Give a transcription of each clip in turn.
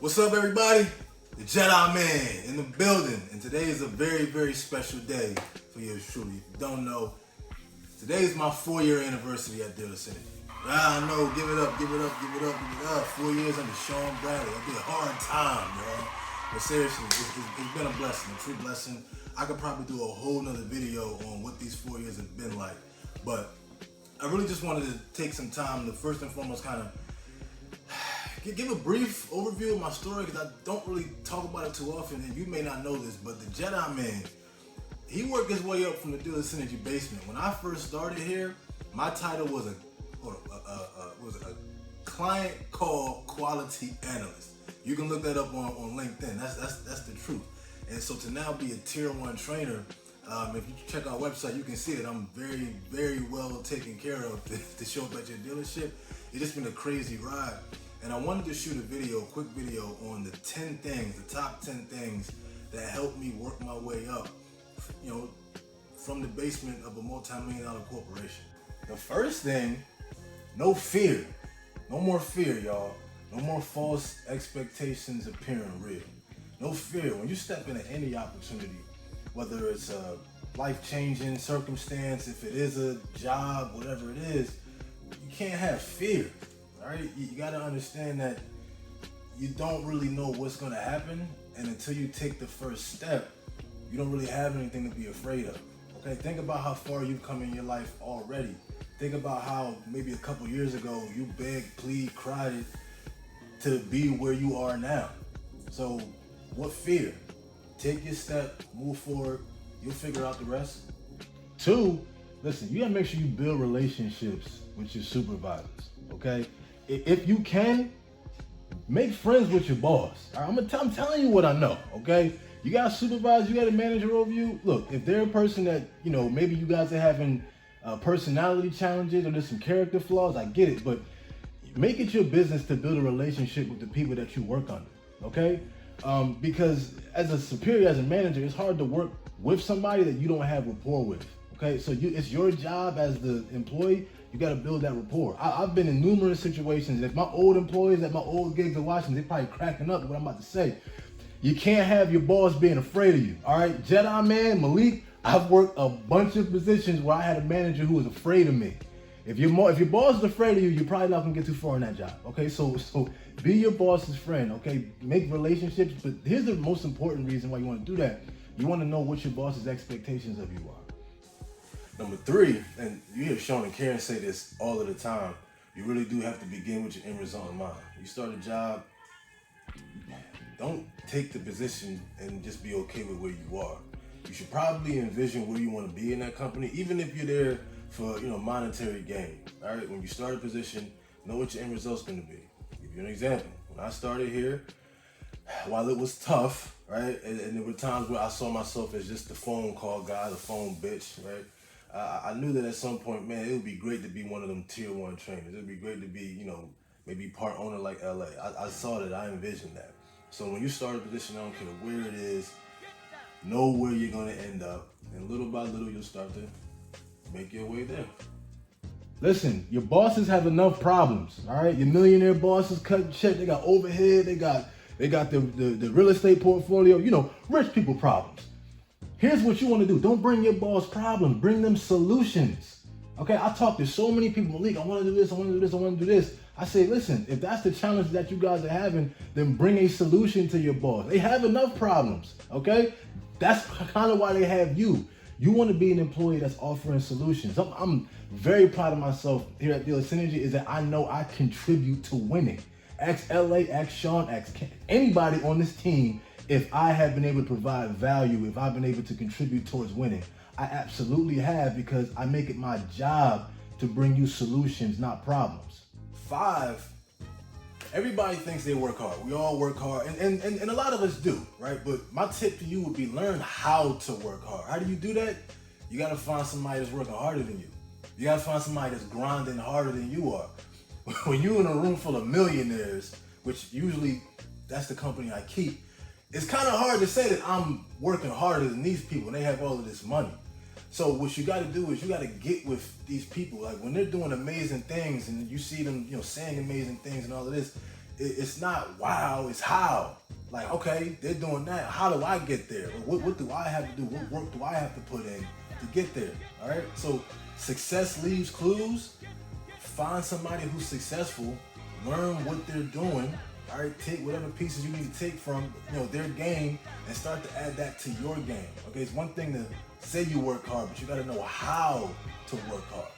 What's up, everybody? The Jedi Man in the building, and today is a very, very special day for yours truly. If you don't know, today is my 4-year anniversary at J.E.D.I. I know, give it up, give it up, give it up, give it up. 4 years under Sean Bradley. It'll be a hard time, y'all. But seriously, it's been a blessing, a true blessing. I could probably do a whole nother video on what these 4 years have been like. But I really just wanted to take some time to first and foremost kind of give a brief overview of my story, because I don't really talk about it too often, and you may not know this, but the Jedi Man, he worked his way up from the Dealer Synergy basement. When I first started here, my title was a client call quality analyst. You can look that up on LinkedIn. That's the truth. And so to now be a tier 1 trainer, if you check our website, you can see that I'm very, very well taken care of to show up at your dealership. It's just been a crazy ride. And I wanted to shoot a quick video on the 10 things, the top 10 things that helped me work my way up, from the basement of a multi-million-dollar corporation. The first thing, no fear. No more fear, y'all. No more false expectations appearing real. No fear. When you step into any opportunity, whether it's a life-changing circumstance, if it is a job, whatever it is, you can't have fear. All right, you got to understand that you don't really know what's going to happen, and until you take the first step, you don't really have anything to be afraid of. Okay, think about how far you've come in your life already. Think about how maybe a couple years ago you begged, plead, cried to be where you are now. So what fear? Take your step, move forward, you'll figure out the rest. 2, listen, you gotta make sure you build relationships with your supervisors, okay? If you can, make friends with your boss. All right, I'm telling you what I know, okay? You got a supervisor, you got a manager over you. Look, if they're a person that, maybe you guys are having personality challenges or there's some character flaws, I get it, but make it your business to build a relationship with the people that you work under, okay? Because as a superior, as a manager, it's hard to work with somebody that you don't have rapport with, okay? So it's your job as the employee. You got to build that rapport. I've been in numerous situations. If my old employees at my old gigs are watching, they're probably cracking up at what I'm about to say. You can't have your boss being afraid of you. All right, Jedi Man, Malik, I've worked a bunch of positions where I had a manager who was afraid of me. If your boss is afraid of you, you're probably not gonna get too far in that job. Okay, so be your boss's friend. Okay, make relationships. But here's the most important reason why you want to do that. You want to know what your boss's expectations of you are. Number 3, and you hear Sean and Karen say this all of the time, you really do have to begin with your end result in mind. You start a job, don't take the position and just be okay with where you are. You should probably envision where you want to be in that company, even if you're there for monetary gain. All right, when you start a position, know what your end result's going to be. I'll give you an example. When I started here, while it was tough, right, and there were times where I saw myself as just the phone call guy, the phone bitch, right, I knew that at some point, man, it would be great to be one of them tier 1 trainers. It would be great to be, maybe part owner like LA. I saw that, I envisioned that. So when you start a position, I don't care where it is, know where you're gonna end up, and little by little, you'll start to make your way there. Listen, your bosses have enough problems, all right? Your millionaire bosses cut check, they got overhead, they got the real estate portfolio, rich people problems. Here's what you want to do. Don't bring your boss problems. Bring them solutions. Okay, I talk to so many people, Malik, I want to do this, I want to do this, I want to do this. I say, listen, if that's the challenge that you guys are having, then bring a solution to your boss. They have enough problems, okay? That's kind of why they have you. You want to be an employee that's offering solutions. I'm very proud of myself here at Dealer Synergy is that I know I contribute to winning. Ask LA, ask Sean, ask anybody on this team if I have been able to provide value, if I've been able to contribute towards winning. I absolutely have, because I make it my job to bring you solutions, not problems. 5, everybody thinks they work hard. We all work hard, and a lot of us do, right? But my tip to you would be learn how to work hard. How do you do that? You gotta find somebody that's working harder than you. You gotta find somebody that's grinding harder than you are. When you're in a room full of millionaires, which usually that's the company I keep, it's kind of hard to say that I'm working harder than these people and they have all of this money. So what you got to do is you got to get with these people. Like when they're doing amazing things and you see them, saying amazing things and all of this, It's not wow, it's how. Like, okay, they're doing that. How do I get there? What do I have to do? What work do I have to put in to get there? All right. So success leaves clues. Find somebody who's successful. Learn what they're doing. All right. Take whatever pieces you need to take from their game and start to add that to your game. Okay. It's one thing to say you work hard, but you got to know how to work hard.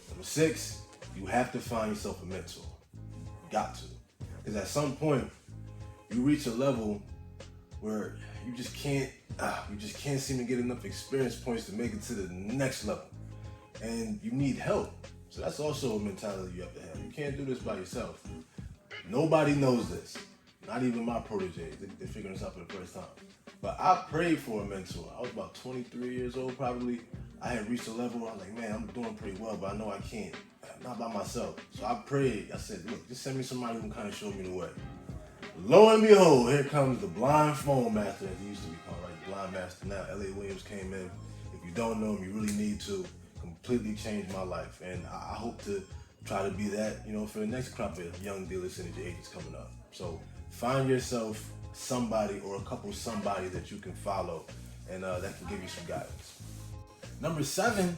Number 6, you have to find yourself a mentor. You got to, because at some point, you reach a level where you just can't seem to get enough experience points to make it to the next level, and you need help. So that's also a mentality you have to have. You can't do this by yourself. Nobody knows this, not even my proteges. They're figuring this out for the first time. But I prayed for a mentor. I was about 23 years old probably. I had reached a level where I was like, man, I'm doing pretty well, but I know I can't, not by myself. So I prayed. I said, look, just send me somebody who can kind of show me the way. Lo and behold, here comes the blind phone master, as he used to be called, right? Blind master now. L.A. Williams came in. If you don't know him, you really need to. Completely changed my life. And I hope to try to be that, for the next crop of young dealers in the J.E.D.s coming up. So find yourself somebody or a couple somebody that you can follow and that can give you some guidance. Number 7,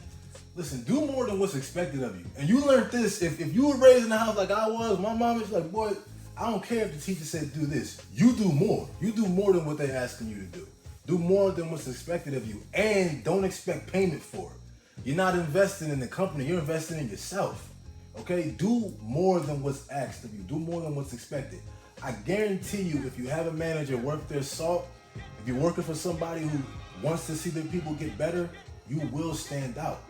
listen, do more than what's expected of you. And you learned this, if you were raised in the house like I was, my mom was like, boy, I don't care if the teacher said do this. You do more. You do more than what they're asking you to do. Do more than what's expected of you. And don't expect payment for it. You're not investing in the company. You're investing in yourself. Okay? Do more than what's asked of you. Do more than what's expected. I guarantee you, if you have a manager worth their salt, if you're working for somebody who wants to see their people get better, you will stand out.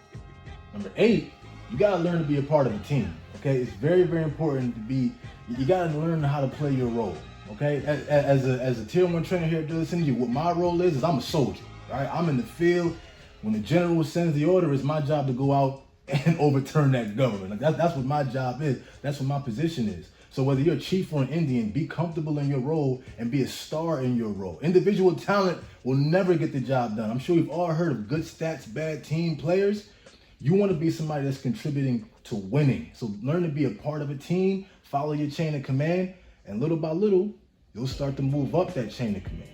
Number 8, you gotta learn to be a part of a team. Okay? It's very, very important to be. You gotta learn how to play your role, okay? As a tier 1 trainer here at Jedi Synergy, what my role is I'm a soldier, right? I'm in the field. When the general sends the order, it's my job to go out and overturn that government. Like that's what my job is. That's what my position is. So whether you're a chief or an Indian, be comfortable in your role and be a star in your role. Individual talent will never get the job done. I'm sure we've all heard of good stats, bad team players. You want to be somebody that's contributing to winning. So learn to be a part of a team. Follow your chain of command, and little by little, you'll start to move up that chain of command.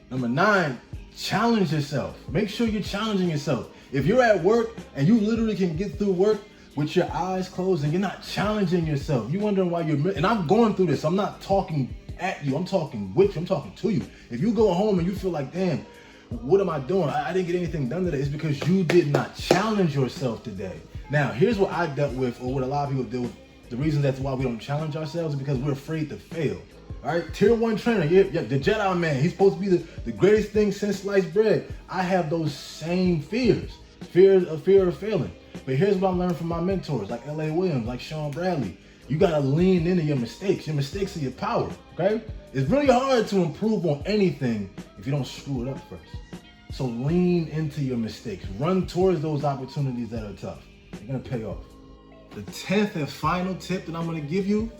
Number 9, challenge yourself. Make sure you're challenging yourself. If you're at work and you literally can get through work with your eyes closed and you're not challenging yourself, you're wondering why and I'm going through this. I'm not talking at you. I'm talking with you. I'm talking to you. If you go home and you feel like, damn, what am I doing? I didn't get anything done today. It's because you did not challenge yourself today. Now, here's what I dealt with, or what a lot of people deal with. The reason that's why we don't challenge ourselves is because we're afraid to fail. All right, tier 1 trainer, the Jedi man, he's supposed to be the greatest thing since sliced bread. I have those same fears, fear of failing. But here's what I learned from my mentors, like L.A. Williams, like Sean Bradley. You gotta lean into your mistakes. Your mistakes are your power, okay? It's really hard to improve on anything if you don't screw it up first. So lean into your mistakes. Run towards those opportunities that are tough. They're gonna pay off. The 10th and final tip that I'm gonna give you,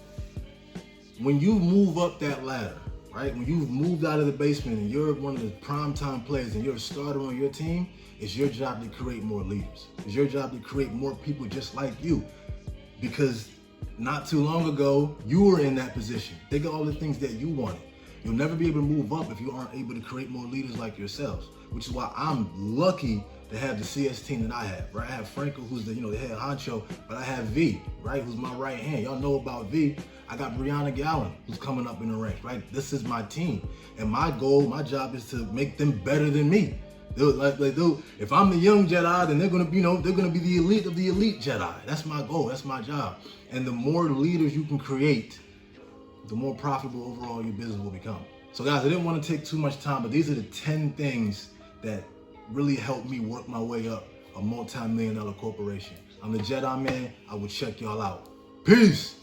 when you move up that ladder, right? When you've moved out of the basement and you're one of the primetime players and you're a starter on your team, it's your job to create more leaders. It's your job to create more people just like you. Because not too long ago, you were in that position. Think of all the things that you wanted. You'll never be able to move up if you aren't able to create more leaders like yourselves, which is why I'm lucky to have the CS team that I have, right? I have Franco, who's the head honcho, but I have V, right, who's my right hand. Y'all know about V. I got Brianna Gallen, who's coming up in the ranks, right? This is my team, and my goal, my job is to make them better than me. If I'm the young Jedi, then they're gonna be, they're gonna be the elite of the elite Jedi. That's my goal. That's my job. And the more leaders you can create, the more profitable overall your business will become. So guys, I didn't want to take too much time, but these are the 10 things that really helped me work my way up a multi-million-dollar corporation. I'm the Jedi man. I will check y'all out. Peace.